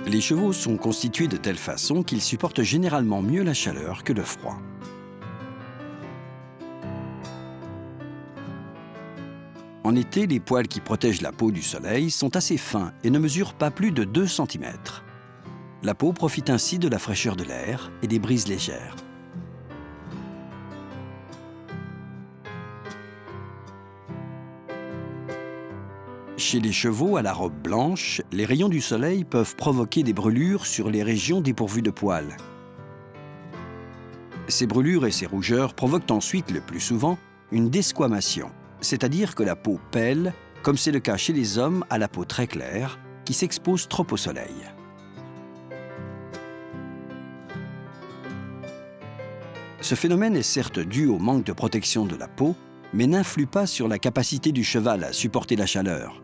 Les chevaux sont constitués de telle façon qu'ils supportent généralement mieux la chaleur que le froid. En été, les poils qui protègent la peau du soleil sont assez fins et ne mesurent pas plus de 2 cm. La peau profite ainsi de la fraîcheur de l'air et des brises légères. Chez les chevaux à la robe blanche, les rayons du soleil peuvent provoquer des brûlures sur les régions dépourvues de poils. Ces brûlures et ces rougeurs provoquent ensuite, le plus souvent, une desquamation, c'est-à-dire que la peau pèle, comme c'est le cas chez les hommes à la peau très claire, qui s'exposent trop au soleil. Ce phénomène est certes dû au manque de protection de la peau, mais n'influe pas sur la capacité du cheval à supporter la chaleur.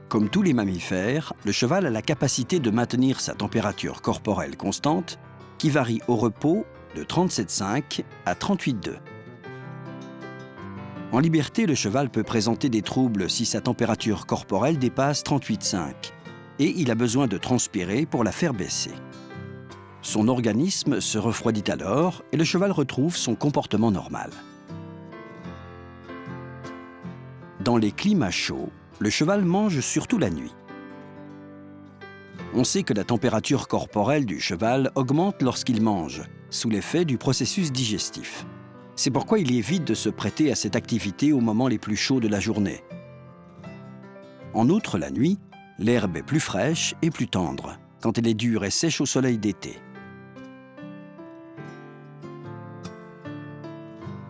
Comme tous les mammifères, le cheval a la capacité de maintenir sa température corporelle constante, qui varie au repos de 37,5 à 38,2. En liberté, le cheval peut présenter des troubles si sa température corporelle dépasse 38,5 et il a besoin de transpirer pour la faire baisser. Son organisme se refroidit alors et le cheval retrouve son comportement normal. Dans les climats chauds, le cheval mange surtout la nuit. On sait que la température corporelle du cheval augmente lorsqu'il mange, sous l'effet du processus digestif. C'est pourquoi il évite de se prêter à cette activité aux moments les plus chauds de la journée. En outre, la nuit, l'herbe est plus fraîche et plus tendre, quand elle est dure et sèche au soleil d'été.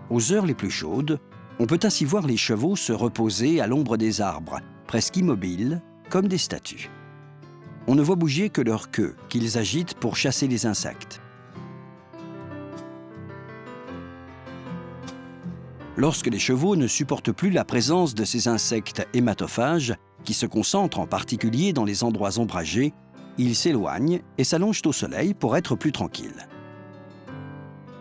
Aux heures les plus chaudes, on peut ainsi voir les chevaux se reposer à l'ombre des arbres, presque immobiles, comme des statues. On ne voit bouger que leur queue, qu'ils agitent pour chasser les insectes. Lorsque les chevaux ne supportent plus la présence de ces insectes hématophages, qui se concentrent en particulier dans les endroits ombragés, ils s'éloignent et s'allongent au soleil pour être plus tranquilles.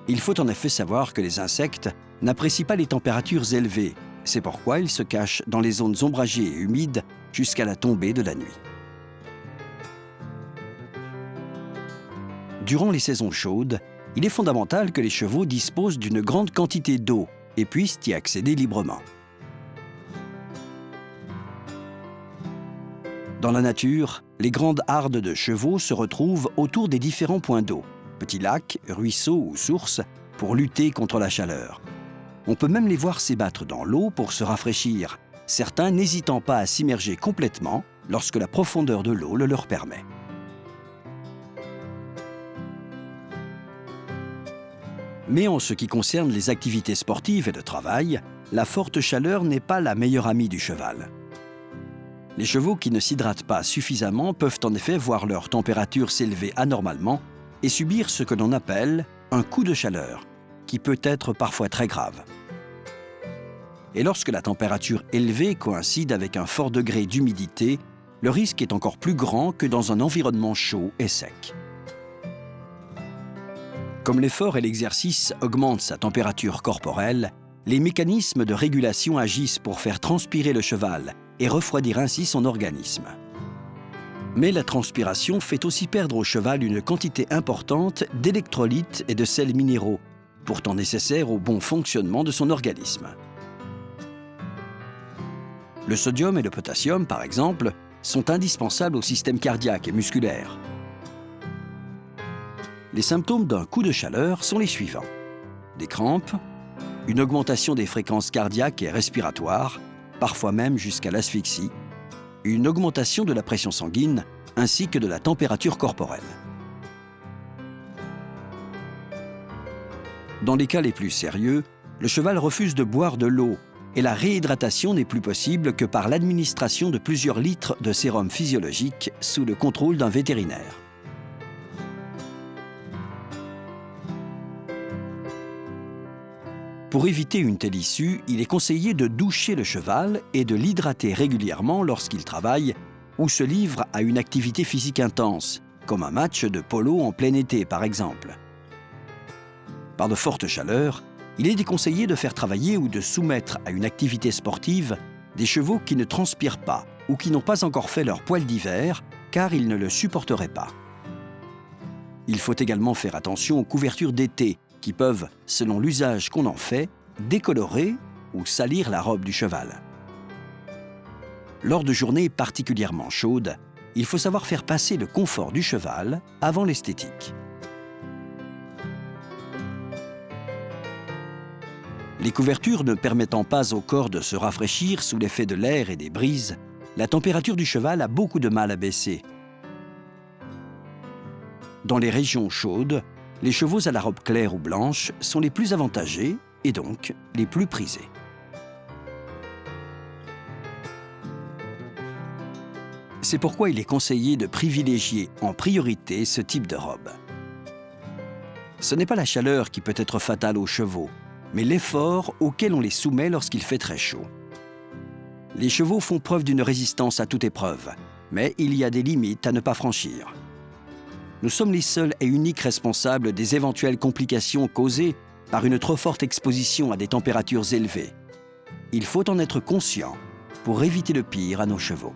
Il faut en effet savoir que les insectes n'apprécient pas les températures élevées. C'est pourquoi ils se cachent dans les zones ombragées et humides jusqu'à la tombée de la nuit. Durant les saisons chaudes, il est fondamental que les chevaux disposent d'une grande quantité d'eau et puissent y accéder librement. Dans la nature, les grandes hardes de chevaux se retrouvent autour des différents points d'eau, petits lacs, ruisseaux ou sources, pour lutter contre la chaleur. On peut même les voir s'ébattre dans l'eau pour se rafraîchir, certains n'hésitant pas à s'immerger complètement lorsque la profondeur de l'eau le leur permet. Mais en ce qui concerne les activités sportives et de travail, la forte chaleur n'est pas la meilleure amie du cheval. Les chevaux qui ne s'hydratent pas suffisamment peuvent en effet voir leur température s'élever anormalement et subir ce que l'on appelle un coup de chaleur, qui peut être parfois très grave. Et lorsque la température élevée coïncide avec un fort degré d'humidité, le risque est encore plus grand que dans un environnement chaud et sec. Comme l'effort et l'exercice augmentent sa température corporelle, les mécanismes de régulation agissent pour faire transpirer le cheval et refroidir ainsi son organisme. Mais la transpiration fait aussi perdre au cheval une quantité importante d'électrolytes et de sels minéraux, pourtant nécessaires au bon fonctionnement de son organisme. Le sodium et le potassium, par exemple, sont indispensables au système cardiaque et musculaire. Les symptômes d'un coup de chaleur sont les suivants: des crampes, une augmentation des fréquences cardiaques et respiratoires, parfois même jusqu'à l'asphyxie, une augmentation de la pression sanguine ainsi que de la température corporelle. Dans les cas les plus sérieux, le cheval refuse de boire de l'eau et la réhydratation n'est plus possible que par l'administration de plusieurs litres de sérum physiologique sous le contrôle d'un vétérinaire. Pour éviter une telle issue, il est conseillé de doucher le cheval et de l'hydrater régulièrement lorsqu'il travaille ou se livre à une activité physique intense, comme un match de polo en plein été par exemple. Par de fortes chaleurs, il est déconseillé de faire travailler ou de soumettre à une activité sportive des chevaux qui ne transpirent pas ou qui n'ont pas encore fait leur poil d'hiver car ils ne le supporteraient pas. Il faut également faire attention aux couvertures d'été qui peuvent, selon l'usage qu'on en fait, décolorer ou salir la robe du cheval. Lors de journées particulièrement chaudes, il faut savoir faire passer le confort du cheval avant l'esthétique. Les couvertures ne permettant pas au corps de se rafraîchir sous l'effet de l'air et des brises, la température du cheval a beaucoup de mal à baisser. Dans les régions chaudes, les chevaux à la robe claire ou blanche sont les plus avantagés et donc les plus prisés. C'est pourquoi il est conseillé de privilégier en priorité ce type de robe. Ce n'est pas la chaleur qui peut être fatale aux chevaux, mais l'effort auquel on les soumet lorsqu'il fait très chaud. Les chevaux font preuve d'une résistance à toute épreuve, mais il y a des limites à ne pas franchir. Nous sommes les seuls et uniques responsables des éventuelles complications causées par une trop forte exposition à des températures élevées. Il faut en être conscient pour éviter le pire à nos chevaux.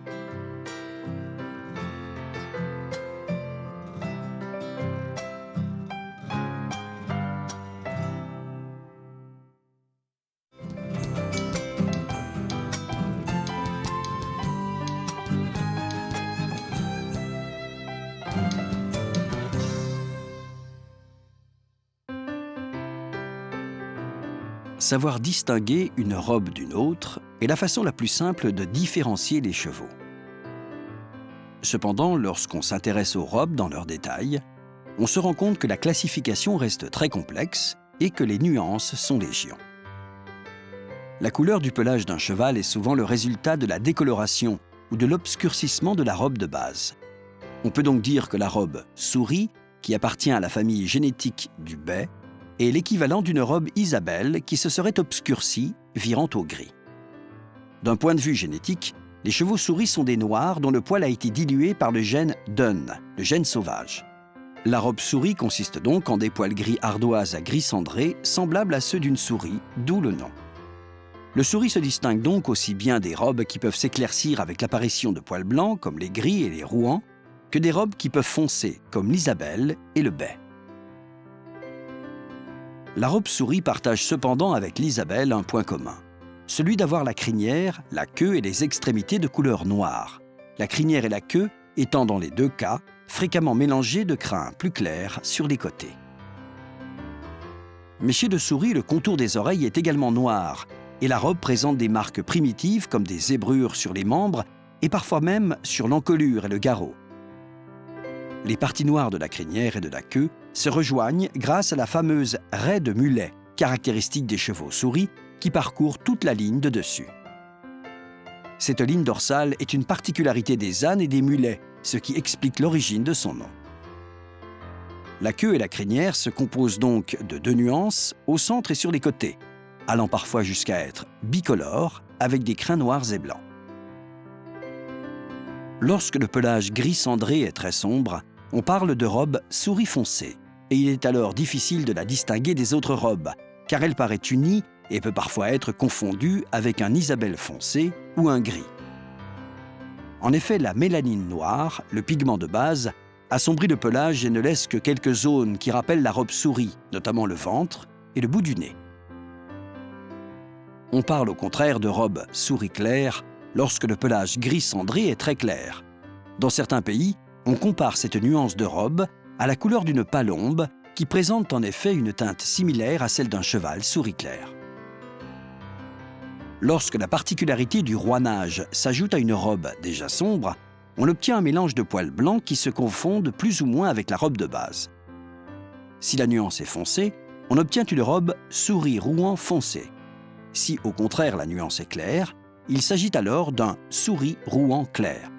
Savoir distinguer une robe d'une autre est la façon la plus simple de différencier les chevaux. Cependant, lorsqu'on s'intéresse aux robes dans leurs détails, on se rend compte que la classification reste très complexe et que les nuances sont légion. La couleur du pelage d'un cheval est souvent le résultat de la décoloration ou de l'obscurcissement de la robe de base. On peut donc dire que la robe souris, qui appartient à la famille génétique du bai, est l'équivalent d'une robe Isabelle qui se serait obscurcie, virant au gris. D'un point de vue génétique, les chevaux souris sont des noirs dont le poil a été dilué par le gène dun, le gène sauvage. La robe souris consiste donc en des poils gris ardoise à gris cendré, semblables à ceux d'une souris, d'où le nom. Le souris se distingue donc aussi bien des robes qui peuvent s'éclaircir avec l'apparition de poils blancs, comme les gris et les rouans, que des robes qui peuvent foncer, comme l'Isabelle et le bai. La robe souris partage cependant avec l'Isabelle un point commun, celui d'avoir la crinière, la queue et les extrémités de couleur noire, la crinière et la queue étant dans les deux cas fréquemment mélangées de crins plus clairs sur les côtés. Mais chez le souris, le contour des oreilles est également noir et la robe présente des marques primitives comme des zébrures sur les membres et parfois même sur l'encolure et le garrot. Les parties noires de la crinière et de la queue se rejoignent grâce à la fameuse raie de mulet, caractéristique des chevaux souris, qui parcourt toute la ligne de dessus. Cette ligne dorsale est une particularité des ânes et des mulets, ce qui explique l'origine de son nom. La queue et la crinière se composent donc de deux nuances, au centre et sur les côtés, allant parfois jusqu'à être bicolores, avec des crins noirs et blancs. Lorsque le pelage gris cendré est très sombre, on parle de robe souris foncée, et il est alors difficile de la distinguer des autres robes, car elle paraît unie et peut parfois être confondue avec un Isabelle foncé ou un gris. En effet, la mélanine noire, le pigment de base, assombrit le pelage et ne laisse que quelques zones qui rappellent la robe souris, notamment le ventre et le bout du nez. On parle au contraire de robe souris claire lorsque le pelage gris cendré est très clair. Dans certains pays, on compare cette nuance de robe à la couleur d'une palombe qui présente en effet une teinte similaire à celle d'un cheval souris clair. Lorsque la particularité du rouannage s'ajoute à une robe déjà sombre, on obtient un mélange de poils blancs qui se confondent plus ou moins avec la robe de base. Si la nuance est foncée, on obtient une robe souris rouan foncé. Si au contraire la nuance est claire, il s'agit alors d'un souris rouan clair.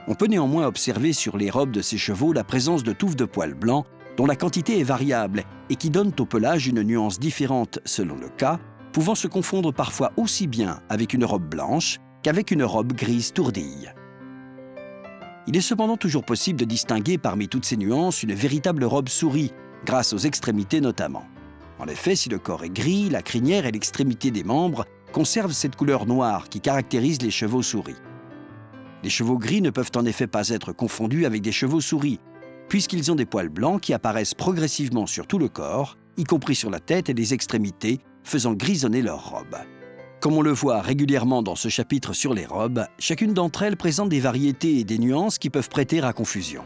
On peut néanmoins observer sur les robes de ces chevaux la présence de touffes de poils blancs dont la quantité est variable et qui donnent au pelage une nuance différente selon le cas, pouvant se confondre parfois aussi bien avec une robe blanche qu'avec une robe grise tourdille. Il est cependant toujours possible de distinguer parmi toutes ces nuances une véritable robe souris, grâce aux extrémités notamment. En effet, si le corps est gris, la crinière et l'extrémité des membres conservent cette couleur noire qui caractérise les chevaux souris. Les chevaux gris ne peuvent en effet pas être confondus avec des chevaux souris, puisqu'ils ont des poils blancs qui apparaissent progressivement sur tout le corps, y compris sur la tête et les extrémités, faisant grisonner leurs robes. Comme on le voit régulièrement dans ce chapitre sur les robes, chacune d'entre elles présente des variétés et des nuances qui peuvent prêter à confusion.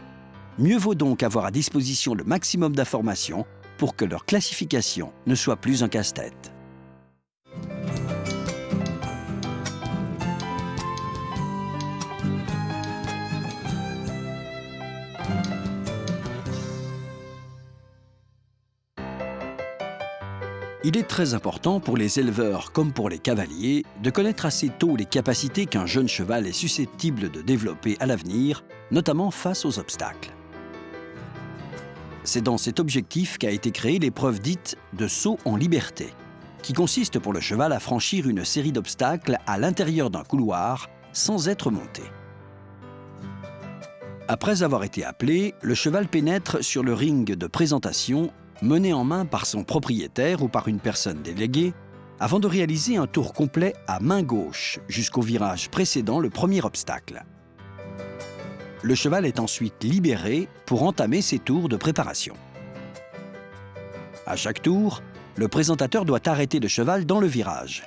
Mieux vaut donc avoir à disposition le maximum d'informations pour que leur classification ne soit plus un casse-tête. Il est très important pour les éleveurs comme pour les cavaliers de connaître assez tôt les capacités qu'un jeune cheval est susceptible de développer à l'avenir, notamment face aux obstacles. C'est dans cet objectif qu'a été créée l'épreuve dite de saut en liberté, qui consiste pour le cheval à franchir une série d'obstacles à l'intérieur d'un couloir sans être monté. Après avoir été appelé, le cheval pénètre sur le ring de présentation mené en main par son propriétaire ou par une personne déléguée, avant de réaliser un tour complet à main gauche jusqu'au virage précédant le premier obstacle. Le cheval est ensuite libéré pour entamer ses tours de préparation. À chaque tour, le présentateur doit arrêter le cheval dans le virage.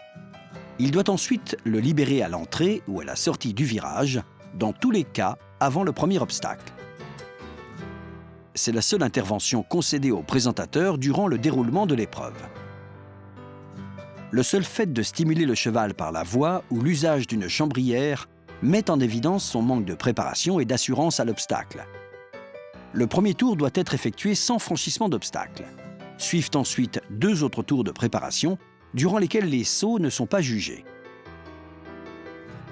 Il doit ensuite le libérer à l'entrée ou à la sortie du virage, dans tous les cas avant le premier obstacle. C'est la seule intervention concédée au présentateur durant le déroulement de l'épreuve. Le seul fait de stimuler le cheval par la voix ou l'usage d'une chambrière met en évidence son manque de préparation et d'assurance à l'obstacle. Le premier tour doit être effectué sans franchissement d'obstacle. Suivent ensuite 2 autres tours de préparation, durant lesquels les sauts ne sont pas jugés.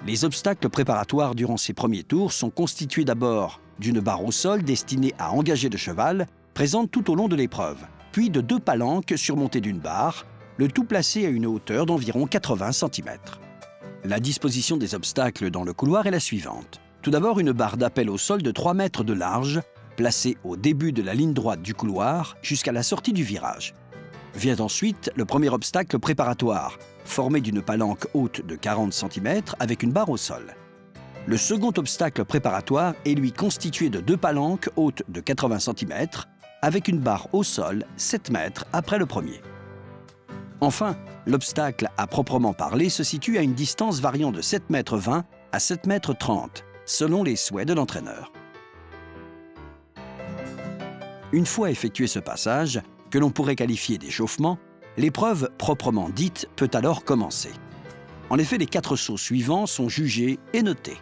Les obstacles préparatoires durant ces premiers tours sont constitués d'abord d'une barre au sol destinée à engager le cheval, présente tout au long de l'épreuve, puis de 2 palanques surmontées d'une barre, le tout placé à une hauteur d'environ 80 cm. La disposition des obstacles dans le couloir est la suivante. Tout d'abord, une barre d'appel au sol de 3 mètres de large, placée au début de la ligne droite du couloir jusqu'à la sortie du virage. Vient ensuite le premier obstacle préparatoire, formé d'une palanque haute de 40 cm avec une barre au sol. Le second obstacle préparatoire est lui constitué de 2 palanques hautes de 80 cm avec une barre au sol 7 mètres après le premier. Enfin, l'obstacle à proprement parler se situe à une distance variant de 7,20 m à 7,30 m, selon les souhaits de l'entraîneur. Une fois effectué ce passage, que l'on pourrait qualifier d'échauffement, l'épreuve proprement dite peut alors commencer. En effet, les 4 sauts suivants sont jugés et notés.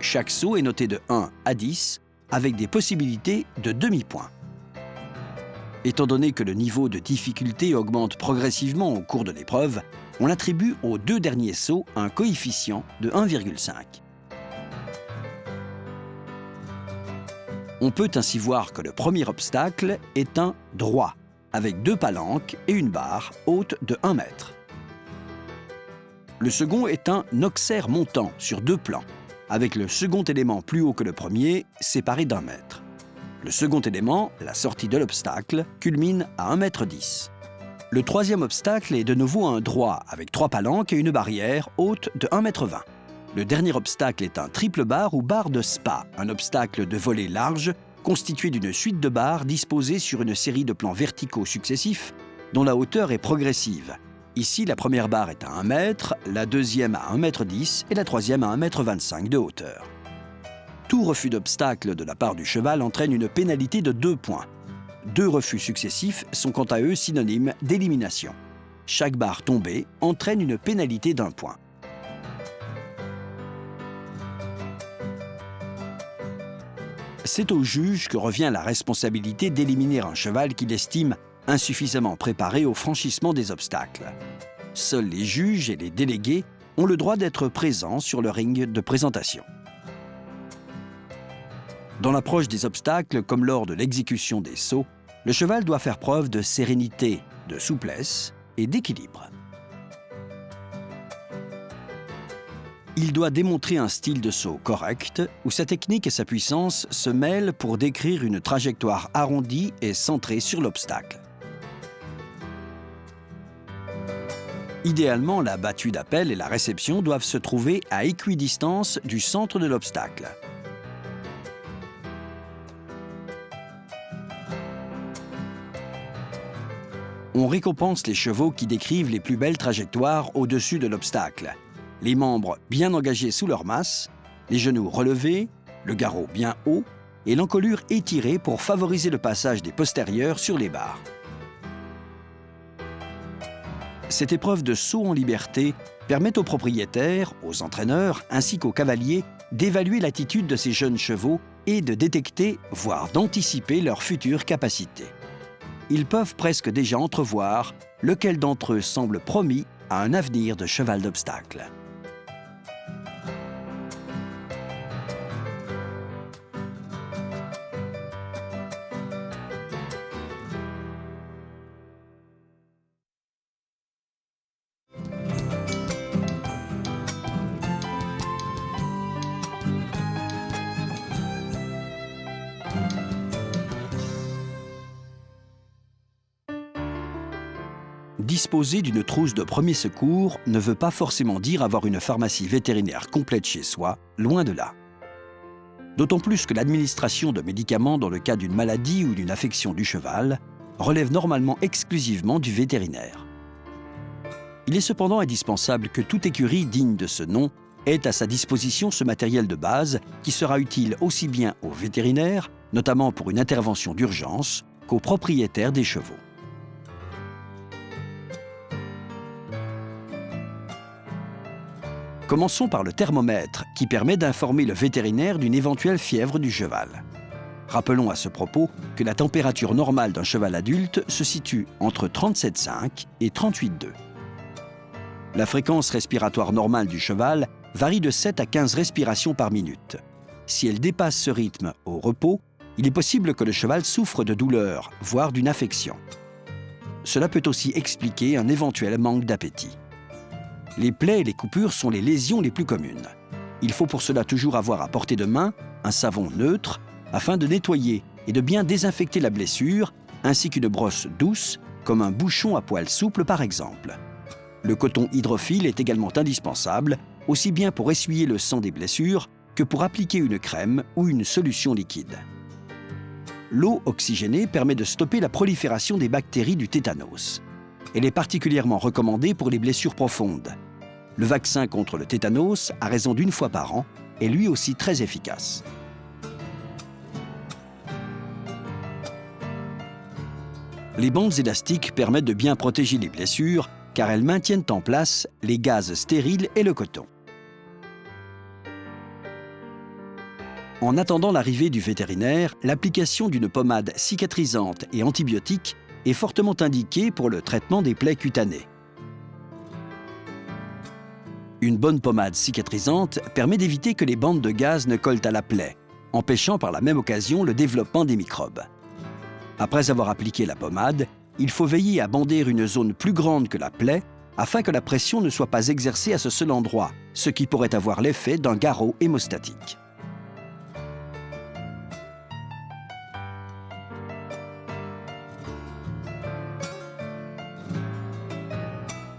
Chaque saut est noté de 1 à 10, avec des possibilités de demi-point. Étant donné que le niveau de difficulté augmente progressivement au cours de l'épreuve, on attribue aux 2 derniers sauts un coefficient de 1,5. On peut ainsi voir que le premier obstacle est un droit, avec 2 palanques et une barre haute de 1 mètre. Le second est un auxerre montant sur 2 plans, avec le second élément plus haut que le premier, séparé d'1 mètre. Le second élément, la sortie de l'obstacle, culmine à 1,10 m. Le troisième obstacle est de nouveau un droit, avec 3 palanques et une barrière haute de 1,20 m. Le dernier obstacle est un triple barre ou barre de spa, un obstacle de volée large constitué d'une suite de barres disposées sur une série de plans verticaux successifs dont la hauteur est progressive. Ici, la première barre est à 1 m, la deuxième à 1,10 m et la troisième à 1,25 m de hauteur. Tout refus d'obstacle de la part du cheval entraîne une pénalité de 2 points. 2 refus successifs sont quant à eux synonymes d'élimination. Chaque barre tombée entraîne une pénalité d'1 point. C'est au juge que revient la responsabilité d'éliminer un cheval qu'il estime insuffisamment préparé au franchissement des obstacles. Seuls les juges et les délégués ont le droit d'être présents sur le ring de présentation. Dans l'approche des obstacles, comme lors de l'exécution des sauts, le cheval doit faire preuve de sérénité, de souplesse et d'équilibre. Il doit démontrer un style de saut correct, où sa technique et sa puissance se mêlent pour décrire une trajectoire arrondie et centrée sur l'obstacle. Idéalement, la battue d'appel et la réception doivent se trouver à équidistance du centre de l'obstacle. On récompense les chevaux qui décrivent les plus belles trajectoires au-dessus de l'obstacle, les membres bien engagés sous leur masse, les genoux relevés, le garrot bien haut et l'encolure étirée pour favoriser le passage des postérieurs sur les barres. Cette épreuve de saut en liberté permet aux propriétaires, aux entraîneurs ainsi qu'aux cavaliers d'évaluer l'attitude de ces jeunes chevaux et de détecter, voire d'anticiper leurs futures capacités. Ils peuvent presque déjà entrevoir lequel d'entre eux semble promis à un avenir de cheval d'obstacle. Disposer d'une trousse de premier secours ne veut pas forcément dire avoir une pharmacie vétérinaire complète chez soi, loin de là. D'autant plus que l'administration de médicaments dans le cas d'une maladie ou d'une affection du cheval relève normalement exclusivement du vétérinaire. Il est cependant indispensable que toute écurie digne de ce nom ait à sa disposition ce matériel de base qui sera utile aussi bien aux vétérinaires, notamment pour une intervention d'urgence, qu'aux propriétaires des chevaux. Commençons par le thermomètre, qui permet d'informer le vétérinaire d'une éventuelle fièvre du cheval. Rappelons à ce propos que la température normale d'un cheval adulte se situe entre 37,5 et 38,2. La fréquence respiratoire normale du cheval varie de 7 à 15 respirations par minute. Si elle dépasse ce rythme au repos, il est possible que le cheval souffre de douleurs, voire d'une affection. Cela peut aussi expliquer un éventuel manque d'appétit. Les plaies et les coupures sont les lésions les plus communes. Il faut pour cela toujours avoir à portée de main un savon neutre afin de nettoyer et de bien désinfecter la blessure, ainsi qu'une brosse douce, comme un bouchon à poil souple par exemple. Le coton hydrophile est également indispensable, aussi bien pour essuyer le sang des blessures que pour appliquer une crème ou une solution liquide. L'eau oxygénée permet de stopper la prolifération des bactéries du tétanos. Elle est particulièrement recommandée pour les blessures profondes. Le vaccin contre le tétanos, à raison d'1 fois par an, est lui aussi très efficace. Les bandes élastiques permettent de bien protéger les blessures car elles maintiennent en place les gazes stériles et le coton. En attendant l'arrivée du vétérinaire, l'application d'une pommade cicatrisante et antibiotique est fortement indiquée pour le traitement des plaies cutanées. Une bonne pommade cicatrisante permet d'éviter que les bandes de gaz ne collent à la plaie, empêchant par la même occasion le développement des microbes. Après avoir appliqué la pommade, il faut veiller à bander une zone plus grande que la plaie afin que la pression ne soit pas exercée à ce seul endroit, ce qui pourrait avoir l'effet d'un garrot hémostatique.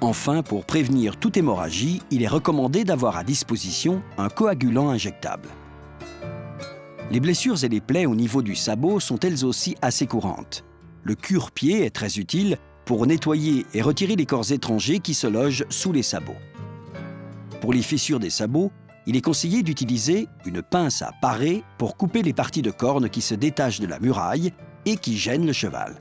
Enfin, pour prévenir toute hémorragie, il est recommandé d'avoir à disposition un coagulant injectable. Les blessures et les plaies au niveau du sabot sont elles aussi assez courantes. Le cure-pied est très utile pour nettoyer et retirer les corps étrangers qui se logent sous les sabots. Pour les fissures des sabots, il est conseillé d'utiliser une pince à parer pour couper les parties de cornes qui se détachent de la muraille et qui gênent le cheval.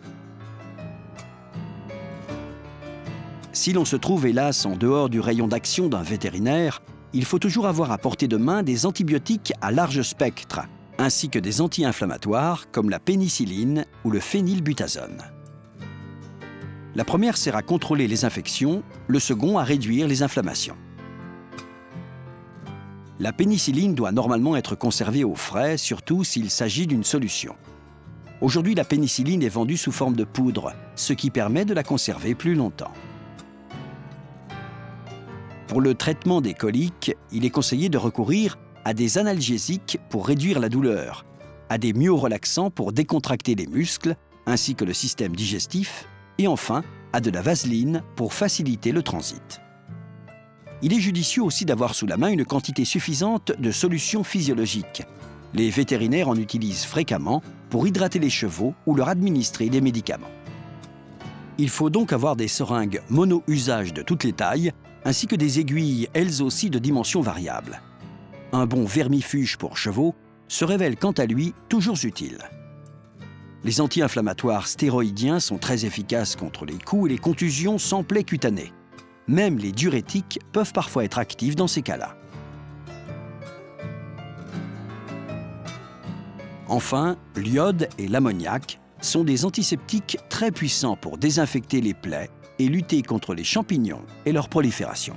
Si l'on se trouve hélas en dehors du rayon d'action d'un vétérinaire, il faut toujours avoir à portée de main des antibiotiques à large spectre, ainsi que des anti-inflammatoires comme la pénicilline ou le phénylbutazone. La première sert à contrôler les infections, le second à réduire les inflammations. La pénicilline doit normalement être conservée au frais, surtout s'il s'agit d'une solution. Aujourd'hui, la pénicilline est vendue sous forme de poudre, ce qui permet de la conserver plus longtemps. Pour le traitement des coliques, il est conseillé de recourir à des analgésiques pour réduire la douleur, à des myorelaxants pour décontracter les muscles, ainsi que le système digestif, et enfin à de la vaseline pour faciliter le transit. Il est judicieux aussi d'avoir sous la main une quantité suffisante de solutions physiologiques. Les vétérinaires en utilisent fréquemment pour hydrater les chevaux ou leur administrer des médicaments. Il faut donc avoir des seringues mono-usage de toutes les tailles, ainsi que des aiguilles, elles aussi de dimensions variables. Un bon vermifuge pour chevaux se révèle quant à lui toujours utile. Les anti-inflammatoires stéroïdiens sont très efficaces contre les coups et les contusions sans plaies cutanées. Même les diurétiques peuvent parfois être actifs dans ces cas-là. Enfin, l'iode et l'ammoniac sont des antiseptiques très puissants pour désinfecter les plaies et lutter contre les champignons et leur prolifération.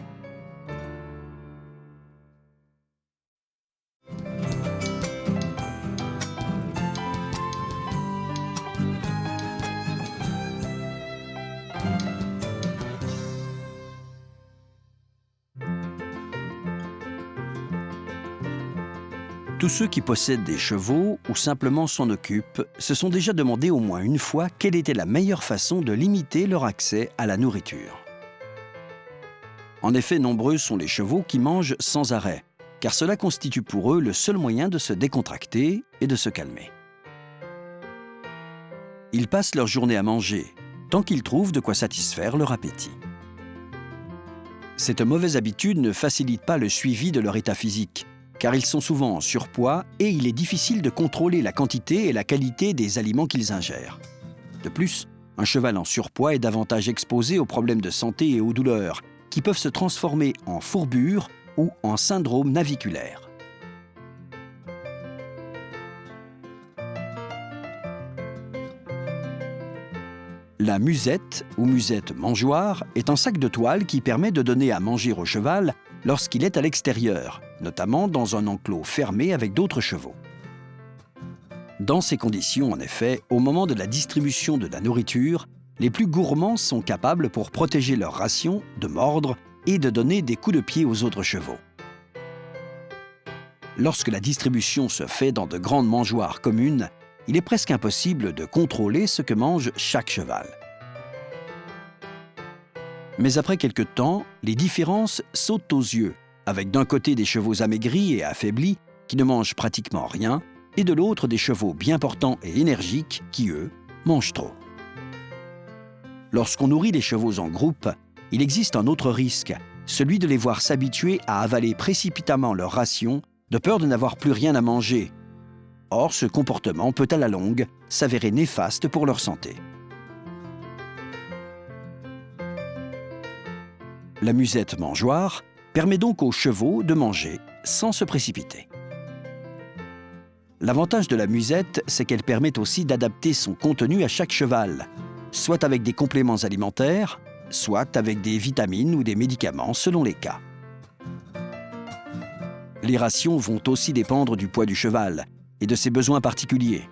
Tous ceux qui possèdent des chevaux ou simplement s'en occupent se sont déjà demandé au moins une fois quelle était la meilleure façon de limiter leur accès à la nourriture. En effet, nombreux sont les chevaux qui mangent sans arrêt, car cela constitue pour eux le seul moyen de se décontracter et de se calmer. Ils passent leur journée à manger, tant qu'ils trouvent de quoi satisfaire leur appétit. Cette mauvaise habitude ne facilite pas le suivi de leur état physique, car ils sont souvent en surpoids et il est difficile de contrôler la quantité et la qualité des aliments qu'ils ingèrent. De plus, un cheval en surpoids est davantage exposé aux problèmes de santé et aux douleurs, qui peuvent se transformer en fourbure ou en syndrome naviculaire. La musette, ou musette mangeoire, est un sac de toile qui permet de donner à manger au cheval lorsqu'il est à l'extérieur, notamment dans un enclos fermé avec d'autres chevaux. Dans ces conditions, en effet, au moment de la distribution de la nourriture, les plus gourmands sont capables, pour protéger leur ration, de mordre et de donner des coups de pied aux autres chevaux. Lorsque la distribution se fait dans de grandes mangeoires communes, il est presque impossible de contrôler ce que mange chaque cheval. Mais après quelque temps, les différences sautent aux yeux, avec d'un côté des chevaux amaigris et affaiblis qui ne mangent pratiquement rien, et de l'autre des chevaux bien portants et énergiques qui, eux, mangent trop. Lorsqu'on nourrit les chevaux en groupe, il existe un autre risque, celui de les voir s'habituer à avaler précipitamment leur ration, de peur de n'avoir plus rien à manger. Or, ce comportement peut à la longue s'avérer néfaste pour leur santé. La musette mangeoire permet donc aux chevaux de manger sans se précipiter. L'avantage de la musette, c'est qu'elle permet aussi d'adapter son contenu à chaque cheval, soit avec des compléments alimentaires, soit avec des vitamines ou des médicaments selon les cas. Les rations vont aussi dépendre du poids du cheval et de ses besoins particuliers.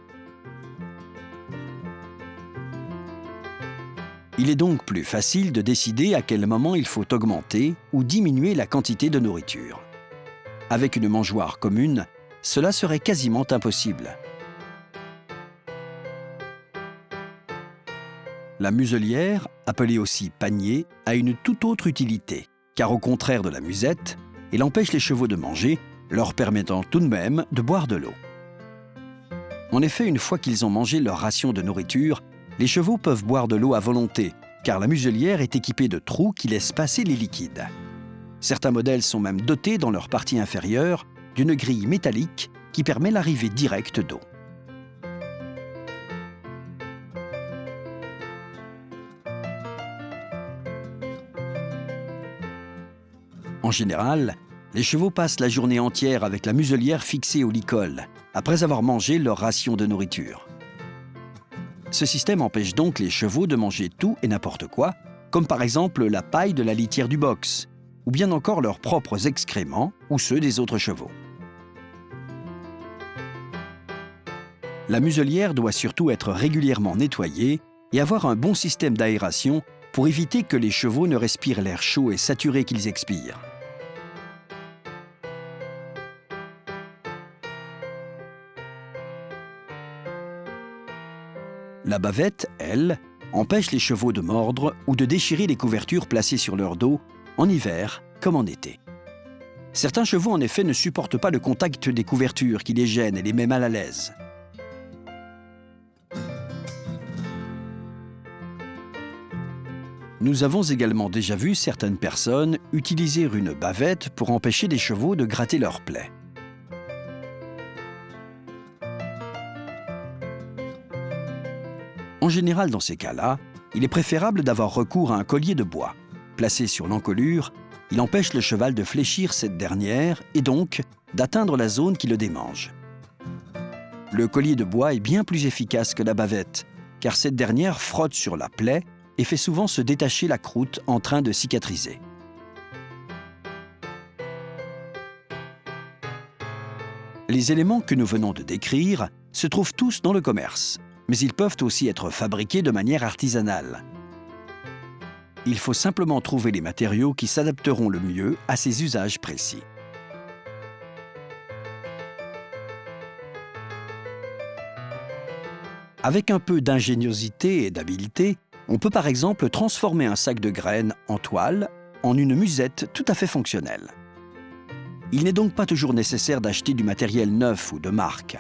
Il est donc plus facile de décider à quel moment il faut augmenter ou diminuer la quantité de nourriture. Avec une mangeoire commune, cela serait quasiment impossible. La muselière, appelée aussi panier, a une toute autre utilité, car au contraire de la musette, elle empêche les chevaux de manger, leur permettant tout de même de boire de l'eau. En effet, une fois qu'ils ont mangé leur ration de nourriture, les chevaux peuvent boire de l'eau à volonté, car la muselière est équipée de trous qui laissent passer les liquides. Certains modèles sont même dotés dans leur partie inférieure d'une grille métallique qui permet l'arrivée directe d'eau. En général, les chevaux passent la journée entière avec la muselière fixée au licol, après avoir mangé leur ration de nourriture. Ce système empêche donc les chevaux de manger tout et n'importe quoi, comme par exemple la paille de la litière du box, ou bien encore leurs propres excréments ou ceux des autres chevaux. La muselière doit surtout être régulièrement nettoyée et avoir un bon système d'aération pour éviter que les chevaux ne respirent l'air chaud et saturé qu'ils expirent. La bavette, elle, empêche les chevaux de mordre ou de déchirer les couvertures placées sur leur dos, en hiver comme en été. Certains chevaux, en effet, ne supportent pas le contact des couvertures qui les gênent et les met mal à l'aise. Nous avons également déjà vu certaines personnes utiliser une bavette pour empêcher des chevaux de gratter leurs plaies. En général, dans ces cas-là, il est préférable d'avoir recours à un collier de bois. Placé sur l'encolure, il empêche le cheval de fléchir cette dernière et donc d'atteindre la zone qui le démange. Le collier de bois est bien plus efficace que la bavette, car cette dernière frotte sur la plaie et fait souvent se détacher la croûte en train de cicatriser. Les éléments que nous venons de décrire se trouvent tous dans le commerce, mais ils peuvent aussi être fabriqués de manière artisanale. Il faut simplement trouver les matériaux qui s'adapteront le mieux à ces usages précis. Avec un peu d'ingéniosité et d'habileté, on peut par exemple transformer un sac de graines en toile en une musette tout à fait fonctionnelle. Il n'est donc pas toujours nécessaire d'acheter du matériel neuf ou de marque.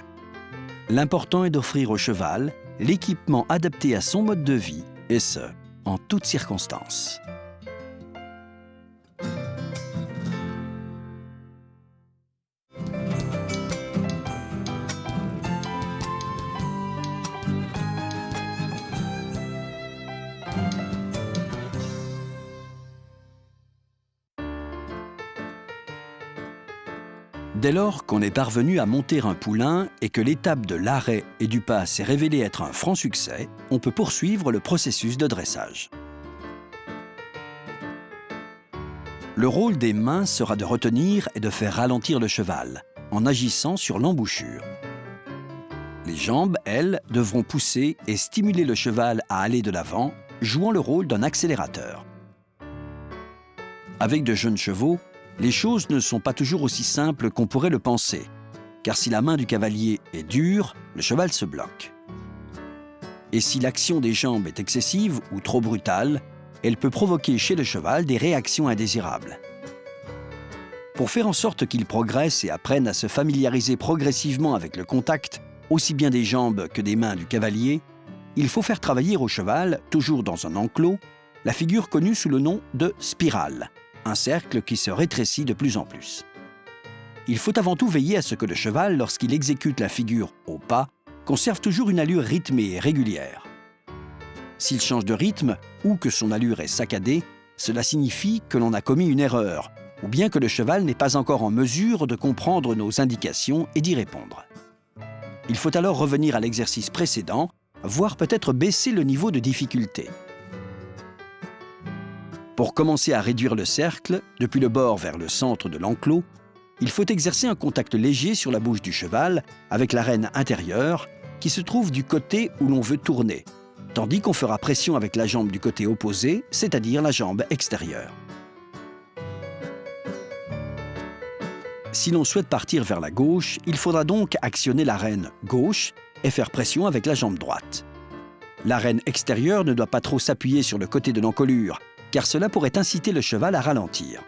L'important est d'offrir au cheval l'équipement adapté à son mode de vie, et ce, en toutes circonstances. Dès lors qu'on est parvenu à monter un poulain et que l'étape de l'arrêt et du pas s'est révélée être un franc succès, on peut poursuivre le processus de dressage. Le rôle des mains sera de retenir et de faire ralentir le cheval, en agissant sur l'embouchure. Les jambes, elles, devront pousser et stimuler le cheval à aller de l'avant, jouant le rôle d'un accélérateur. Avec de jeunes chevaux, les choses ne sont pas toujours aussi simples qu'on pourrait le penser, car si la main du cavalier est dure, le cheval se bloque. Et si l'action des jambes est excessive ou trop brutale, elle peut provoquer chez le cheval des réactions indésirables. Pour faire en sorte qu'il progresse et apprenne à se familiariser progressivement avec le contact, aussi bien des jambes que des mains du cavalier, il faut faire travailler au cheval, toujours dans un enclos, la figure connue sous le nom de spirale, un cercle qui se rétrécit de plus en plus. Il faut avant tout veiller à ce que le cheval, lorsqu'il exécute la figure au pas, conserve toujours une allure rythmée et régulière. S'il change de rythme ou que son allure est saccadée, cela signifie que l'on a commis une erreur, ou bien que le cheval n'est pas encore en mesure de comprendre nos indications et d'y répondre. Il faut alors revenir à l'exercice précédent, voire peut-être baisser le niveau de difficulté. Pour commencer à réduire le cercle, depuis le bord vers le centre de l'enclos, il faut exercer un contact léger sur la bouche du cheval avec la rêne intérieure qui se trouve du côté où l'on veut tourner, tandis qu'on fera pression avec la jambe du côté opposé, c'est-à-dire la jambe extérieure. Si l'on souhaite partir vers la gauche, il faudra donc actionner la rêne gauche et faire pression avec la jambe droite. La rêne extérieure ne doit pas trop s'appuyer sur le côté de l'encolure, car cela pourrait inciter le cheval à ralentir.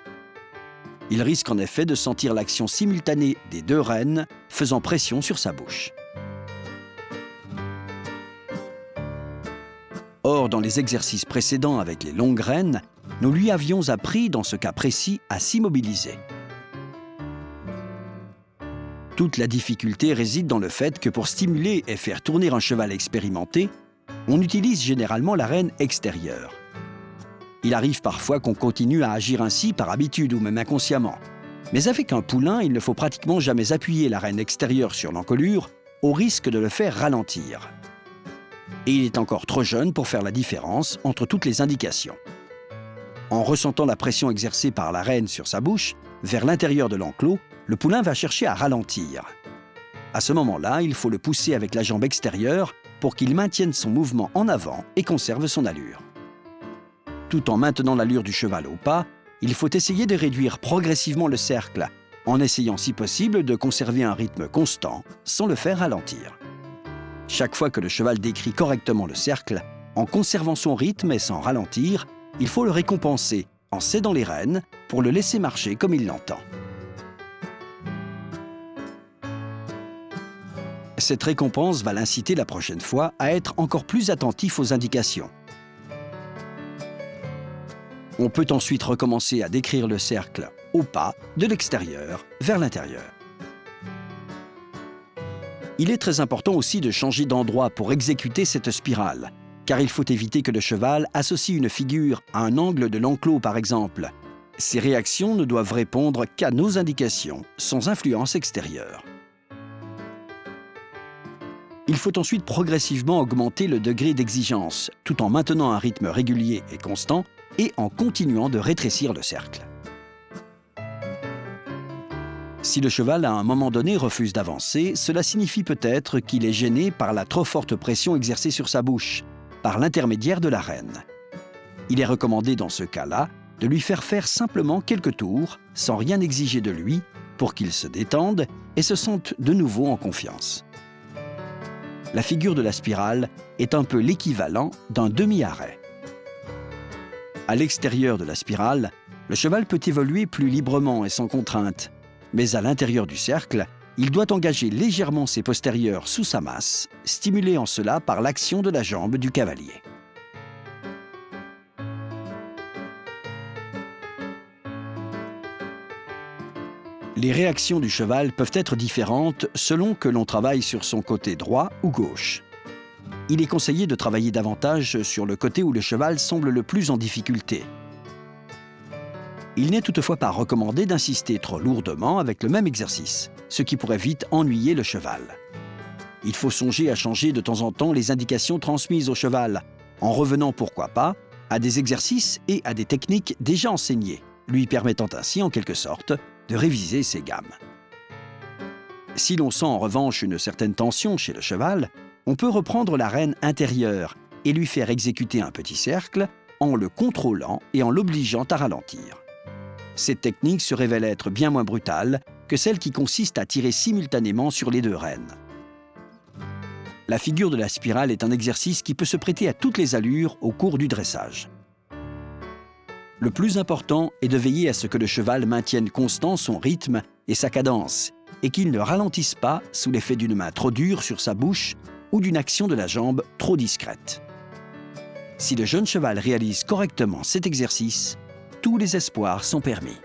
Il risque en effet de sentir l'action simultanée des deux rênes faisant pression sur sa bouche. Or, dans les exercices précédents avec les longues rênes, nous lui avions appris, dans ce cas précis, à s'immobiliser. Toute la difficulté réside dans le fait que pour stimuler et faire tourner un cheval expérimenté, on utilise généralement la rêne extérieure. Il arrive parfois qu'on continue à agir ainsi par habitude ou même inconsciemment. Mais avec un poulain, il ne faut pratiquement jamais appuyer la rêne extérieure sur l'encolure au risque de le faire ralentir. Et il est encore trop jeune pour faire la différence entre toutes les indications. En ressentant la pression exercée par la rêne sur sa bouche, vers l'intérieur de l'enclos, le poulain va chercher à ralentir. À ce moment-là, il faut le pousser avec la jambe extérieure pour qu'il maintienne son mouvement en avant et conserve son allure. Tout en maintenant l'allure du cheval au pas, il faut essayer de réduire progressivement le cercle, en essayant si possible de conserver un rythme constant sans le faire ralentir. Chaque fois que le cheval décrit correctement le cercle, En conservant son rythme et sans ralentir, il faut le récompenser en cédant les rênes pour le laisser marcher comme il l'entend. Cette récompense va l'inciter la prochaine fois à être encore plus attentif aux indications. On peut ensuite recommencer à décrire le cercle au pas de l'extérieur vers l'intérieur. Il est très important aussi de changer d'endroit pour exécuter cette spirale, car il faut éviter que le cheval associe une figure à un angle de l'enclos par exemple. Ces réactions ne doivent répondre qu'à nos indications, sans influence extérieure. Il faut ensuite progressivement augmenter le degré d'exigence, tout en maintenant un rythme régulier et constant, et en continuant de rétrécir le cercle. Si le cheval à un moment donné refuse d'avancer, cela signifie peut-être qu'il est gêné par la trop forte pression exercée sur sa bouche, par l'intermédiaire de la rêne. Il est recommandé dans ce cas-là de lui faire faire simplement quelques tours, sans rien exiger de lui, pour qu'il se détende et se sente de nouveau en confiance. La figure de la spirale est un peu l'équivalent d'un demi-arrêt. À l'extérieur de la spirale, le cheval peut évoluer plus librement et sans contrainte, mais à l'intérieur du cercle, il doit engager légèrement ses postérieurs sous sa masse, stimulé en cela par l'action de la jambe du cavalier. Les réactions du cheval peuvent être différentes selon que l'on travaille sur son côté droit ou gauche. Il est conseillé de travailler davantage sur le côté où le cheval semble le plus en difficulté. Il n'est toutefois pas recommandé d'insister trop lourdement avec le même exercice, ce qui pourrait vite ennuyer le cheval. Il faut songer à changer de temps en temps les indications transmises au cheval, en revenant pourquoi pas à des exercices et à des techniques déjà enseignées, lui permettant ainsi en quelque sorte de réviser ses gammes. Si l'on sent en revanche une certaine tension chez le cheval, on peut reprendre la rêne intérieure et lui faire exécuter un petit cercle en le contrôlant et en l'obligeant à ralentir. Cette technique se révèle être bien moins brutale que celle qui consiste à tirer simultanément sur les deux rênes. La figure de la spirale est un exercice qui peut se prêter à toutes les allures au cours du dressage. Le plus important est de veiller à ce que le cheval maintienne constant son rythme et sa cadence, et qu'il ne ralentisse pas sous l'effet d'une main trop dure sur sa bouche ou d'une action de la jambe trop discrète. Si le jeune cheval réalise correctement cet exercice, tous les espoirs sont permis.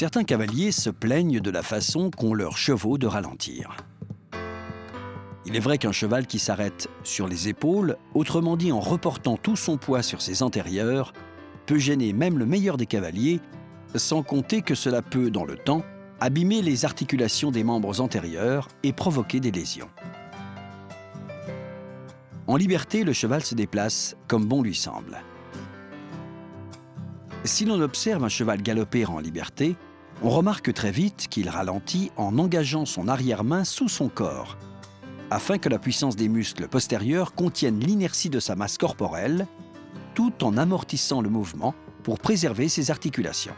Certains cavaliers se plaignent de la façon qu'ont leurs chevaux de ralentir. Il est vrai qu'un cheval qui s'arrête sur les épaules, autrement dit en reportant tout son poids sur ses antérieurs, peut gêner même le meilleur des cavaliers, sans compter que cela peut, dans le temps, abîmer les articulations des membres antérieurs et provoquer des lésions. En liberté, le cheval se déplace comme bon lui semble. Si l'on observe un cheval galoper en liberté, on remarque très vite qu'il ralentit en engageant son arrière-main sous son corps, afin que la puissance des muscles postérieurs contienne l'inertie de sa masse corporelle, tout en amortissant le mouvement pour préserver ses articulations.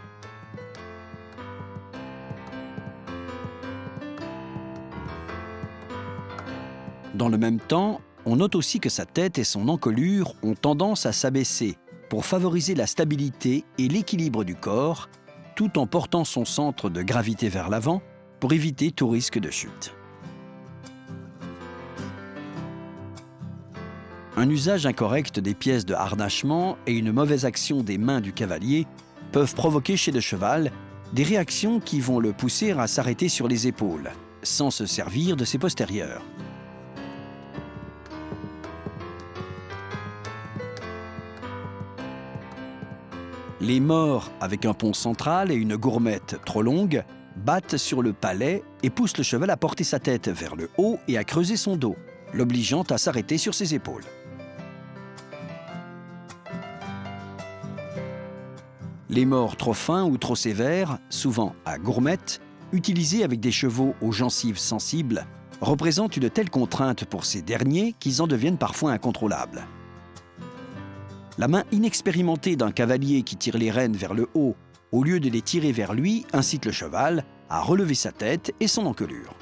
Dans le même temps, on note aussi que sa tête et son encolure ont tendance à s'abaisser pour favoriser la stabilité et l'équilibre du corps, tout en portant son centre de gravité vers l'avant pour éviter tout risque de chute. Un usage incorrect des pièces de harnachement et une mauvaise action des mains du cavalier peuvent provoquer chez le cheval des réactions qui vont le pousser à s'arrêter sur les épaules, sans se servir de ses postérieurs. Les mors avec un pont central et une gourmette trop longue battent sur le palais et poussent le cheval à porter sa tête vers le haut et à creuser son dos, l'obligeant à s'arrêter sur ses épaules. Les morts trop fins ou trop sévères, souvent à gourmette, utilisés avec des chevaux aux gencives sensibles, représentent une telle contrainte pour ces derniers qu'ils en deviennent parfois incontrôlables. La main inexpérimentée d'un cavalier qui tire les rênes vers le haut, au lieu de les tirer vers lui, incite le cheval à relever sa tête et son encolure.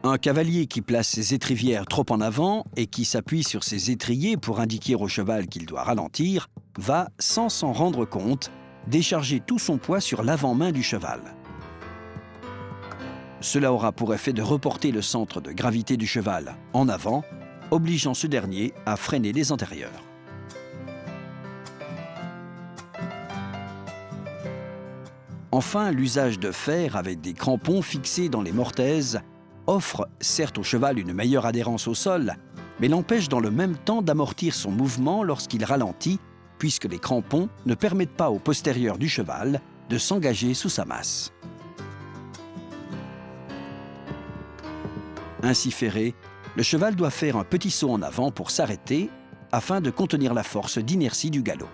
Un cavalier qui place ses étrivières trop en avant et qui s'appuie sur ses étriers pour indiquer au cheval qu'il doit ralentir, va, sans s'en rendre compte, décharger tout son poids sur l'avant-main du cheval. Cela aura pour effet de reporter le centre de gravité du cheval en avant, obligeant ce dernier à freiner les antérieurs. Enfin, l'usage de fer avec des crampons fixés dans les mortaises offre certes au cheval une meilleure adhérence au sol, mais l'empêche dans le même temps d'amortir son mouvement lorsqu'il ralentit, puisque les crampons ne permettent pas au postérieur du cheval de s'engager sous sa masse. Ainsi ferré, le cheval doit faire un petit saut en avant pour s'arrêter afin de contenir la force d'inertie du galop.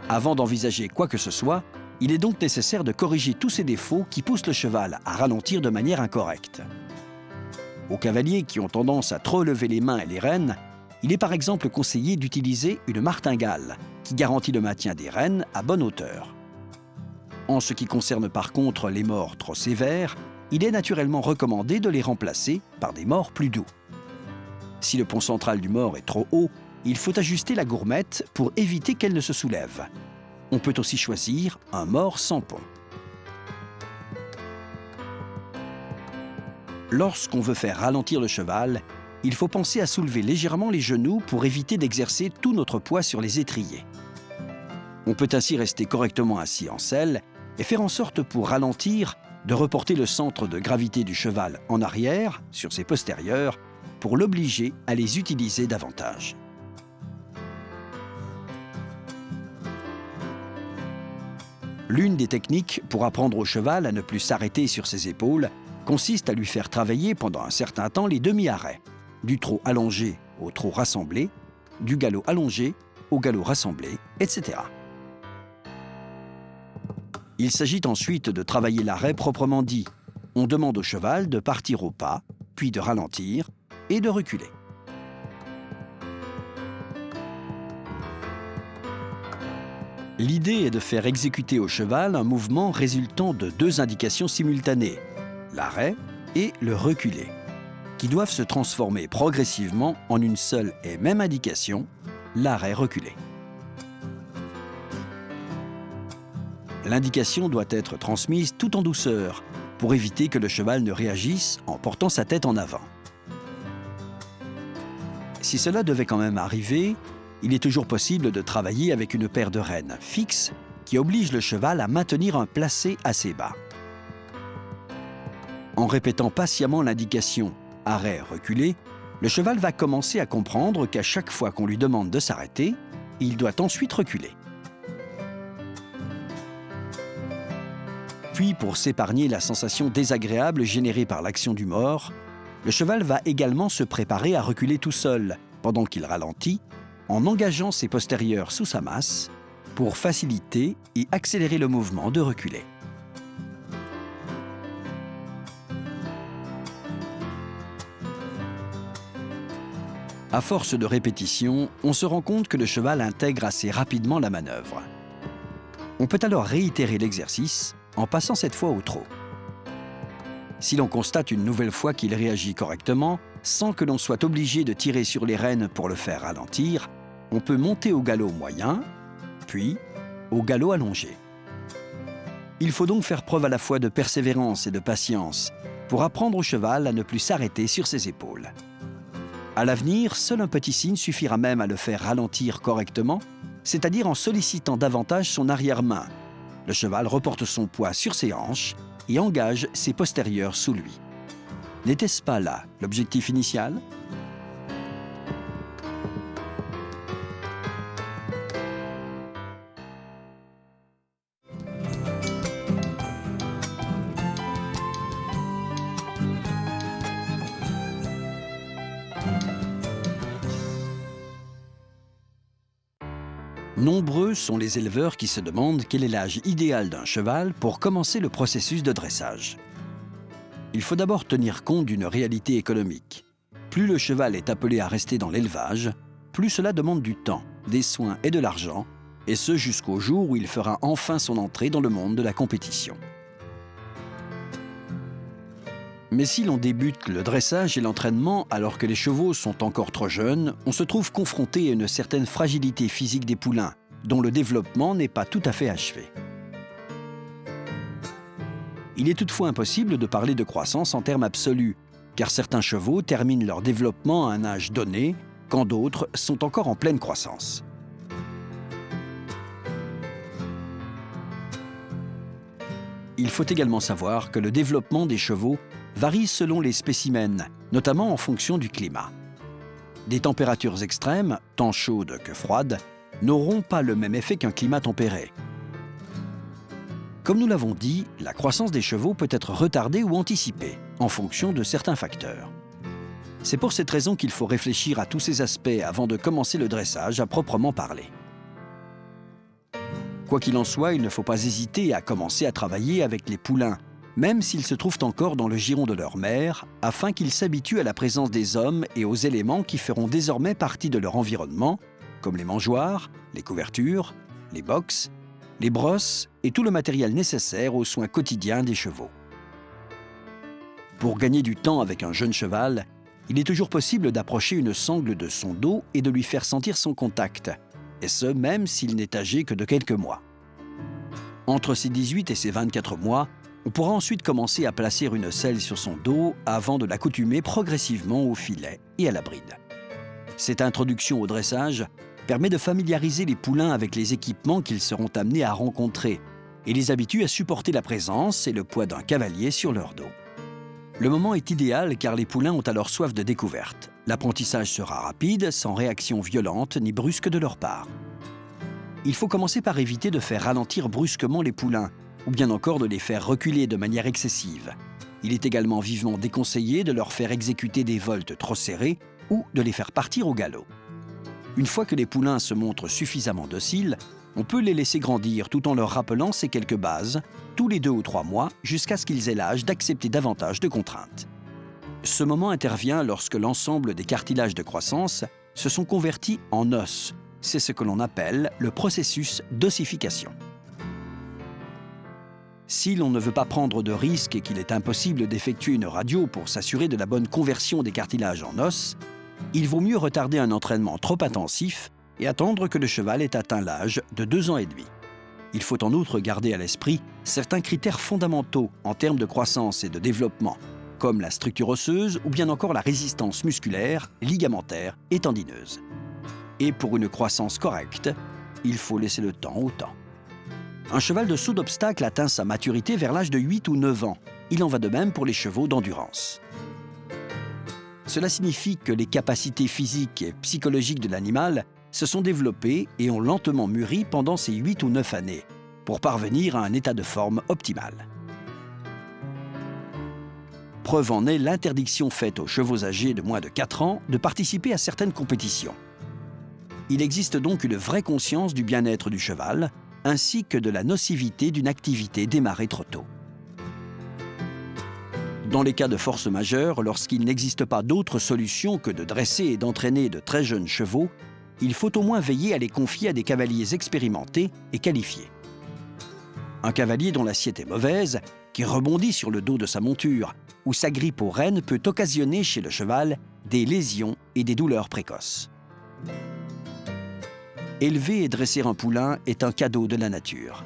Avant d'envisager quoi que ce soit, il est donc nécessaire de corriger tous ces défauts qui poussent le cheval à ralentir de manière incorrecte. Aux cavaliers qui ont tendance à trop lever les mains et les rênes, il est par exemple conseillé d'utiliser une martingale qui garantit le maintien des rênes à bonne hauteur. En ce qui concerne par contre les morts trop sévères, il est naturellement recommandé de les remplacer par des morts plus doux. Si le pont central du mors est trop haut, il faut ajuster la gourmette pour éviter qu'elle ne se soulève. On peut aussi choisir un mors sans pont. Lorsqu'on veut faire ralentir le cheval, il faut penser à soulever légèrement les genoux pour éviter d'exercer tout notre poids sur les étriers. On peut ainsi rester correctement assis en selle et faire en sorte pour ralentir de reporter le centre de gravité du cheval en arrière, sur ses postérieurs, pour l'obliger à les utiliser davantage. L'une des techniques pour apprendre au cheval à ne plus s'arrêter sur ses épaules consiste à lui faire travailler pendant un certain temps les demi-arrêts, du trot allongé au trot rassemblé, du galop allongé au galop rassemblé, etc. Il s'agit ensuite de travailler l'arrêt proprement dit. On demande au cheval de partir au pas, puis de ralentir et de reculer. L'idée est de faire exécuter au cheval un mouvement résultant de deux indications simultanées, l'arrêt et le reculer, qui doivent se transformer progressivement en une seule et même indication, l'arrêt-reculé. L'indication doit être transmise tout en douceur pour éviter que le cheval ne réagisse en portant sa tête en avant. Si cela devait quand même arriver, il est toujours possible de travailler avec une paire de rênes fixes qui oblige le cheval à maintenir un placé assez bas. En répétant patiemment l'indication « arrêt-reculé », le cheval va commencer à comprendre qu'à chaque fois qu'on lui demande de s'arrêter, il doit ensuite reculer. Puis, pour s'épargner la sensation désagréable générée par l'action du mors, le cheval va également se préparer à reculer tout seul, pendant qu'il ralentit, en engageant ses postérieurs sous sa masse, pour faciliter et accélérer le mouvement de reculer. À force de répétition, on se rend compte que le cheval intègre assez rapidement la manœuvre. On peut alors réitérer l'exercice en passant cette fois au trot. Si l'on constate une nouvelle fois qu'il réagit correctement, sans que l'on soit obligé de tirer sur les rênes pour le faire ralentir, on peut monter au galop moyen, puis au galop allongé. Il faut donc faire preuve à la fois de persévérance et de patience pour apprendre au cheval à ne plus s'arrêter sur ses épaules. À l'avenir, seul un petit signe suffira même à le faire ralentir correctement, c'est-à-dire en sollicitant davantage son arrière-main. Le cheval reporte son poids sur ses hanches et engage ses postérieurs sous lui. N'était-ce pas là l'objectif initial ? Nombreux sont les éleveurs qui se demandent quel est l'âge idéal d'un cheval pour commencer le processus de dressage. Il faut d'abord tenir compte d'une réalité économique. Plus le cheval est appelé à rester dans l'élevage, plus cela demande du temps, des soins et de l'argent, et ce jusqu'au jour où il fera enfin son entrée dans le monde de la compétition. Mais si l'on débute le dressage et l'entraînement alors que les chevaux sont encore trop jeunes, on se trouve confronté à une certaine fragilité physique des poulains, dont le développement n'est pas tout à fait achevé. Il est toutefois impossible de parler de croissance en termes absolus, car certains chevaux terminent leur développement à un âge donné, quand d'autres sont encore en pleine croissance. Il faut également savoir que le développement des chevaux varie selon les spécimens, notamment en fonction du climat. Des températures extrêmes, tant chaudes que froides, n'auront pas le même effet qu'un climat tempéré. Comme nous l'avons dit, la croissance des chevaux peut être retardée ou anticipée, en fonction de certains facteurs. C'est pour cette raison qu'il faut réfléchir à tous ces aspects avant de commencer le dressage à proprement parler. Quoi qu'il en soit, il ne faut pas hésiter à commencer à travailler avec les poulains, même s'ils se trouvent encore dans le giron de leur mère, afin qu'ils s'habituent à la présence des hommes et aux éléments qui feront désormais partie de leur environnement, comme les mangeoires, les couvertures, les boxes, les brosses et tout le matériel nécessaire aux soins quotidiens des chevaux. Pour gagner du temps avec un jeune cheval, il est toujours possible d'approcher une sangle de son dos et de lui faire sentir son contact, et ce même s'il n'est âgé que de quelques mois. Entre ses 18 et ses 24 mois, on pourra ensuite commencer à placer une selle sur son dos avant de l'accoutumer progressivement au filet et à la bride. Cette introduction au dressage permet de familiariser les poulains avec les équipements qu'ils seront amenés à rencontrer et les habitue à supporter la présence et le poids d'un cavalier sur leur dos. Le moment est idéal car les poulains ont alors soif de découverte. L'apprentissage sera rapide, sans réaction violente ni brusque de leur part. Il faut commencer par éviter de faire ralentir brusquement les poulains, ou bien encore de les faire reculer de manière excessive. Il est également vivement déconseillé de leur faire exécuter des voltes trop serrées ou de les faire partir au galop. Une fois que les poulains se montrent suffisamment dociles, on peut les laisser grandir tout en leur rappelant ces quelques bases, tous les 2 ou 3 mois, jusqu'à ce qu'ils aient l'âge d'accepter davantage de contraintes. Ce moment intervient lorsque l'ensemble des cartilages de croissance se sont convertis en os. C'est ce que l'on appelle le processus d'ossification. Si l'on ne veut pas prendre de risque et qu'il est impossible d'effectuer une radio pour s'assurer de la bonne conversion des cartilages en os, il vaut mieux retarder un entraînement trop intensif et attendre que le cheval ait atteint l'âge de 2 ans et demi. Il faut en outre garder à l'esprit certains critères fondamentaux en termes de croissance et de développement, comme la structure osseuse ou bien encore la résistance musculaire, ligamentaire et tendineuse. Et pour une croissance correcte, il faut laisser le temps au temps. Un cheval de saut d'obstacle atteint sa maturité vers l'âge de 8 ou 9 ans. Il en va de même pour les chevaux d'endurance. Cela signifie que les capacités physiques et psychologiques de l'animal se sont développées et ont lentement mûri pendant ces 8 ou 9 années, pour parvenir à un état de forme optimal. Preuve en est l'interdiction faite aux chevaux âgés de moins de 4 ans de participer à certaines compétitions. Il existe donc une vraie conscience du bien-être du cheval, ainsi que de la nocivité d'une activité démarrée trop tôt. Dans les cas de force majeure, lorsqu'il n'existe pas d'autre solution que de dresser et d'entraîner de très jeunes chevaux, il faut au moins veiller à les confier à des cavaliers expérimentés et qualifiés. Un cavalier dont l'assiette est mauvaise, qui rebondit sur le dos de sa monture ou s'agrippe aux rênes peut occasionner chez le cheval des lésions et des douleurs précoces. Élever et dresser un poulain est un cadeau de la nature.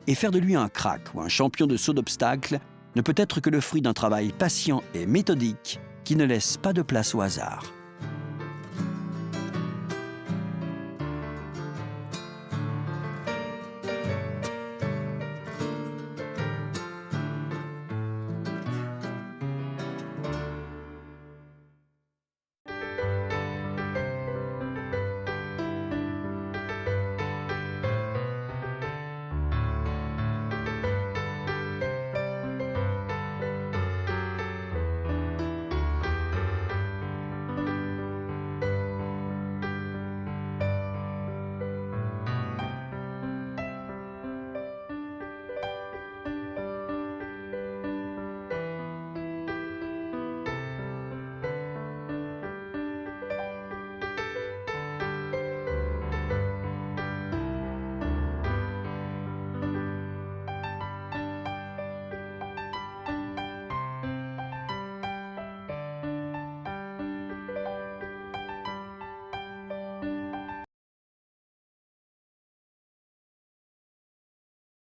Et faire de lui un crack ou un champion de saut d'obstacle ne peut être que le fruit d'un travail patient et méthodique qui ne laisse pas de place au hasard.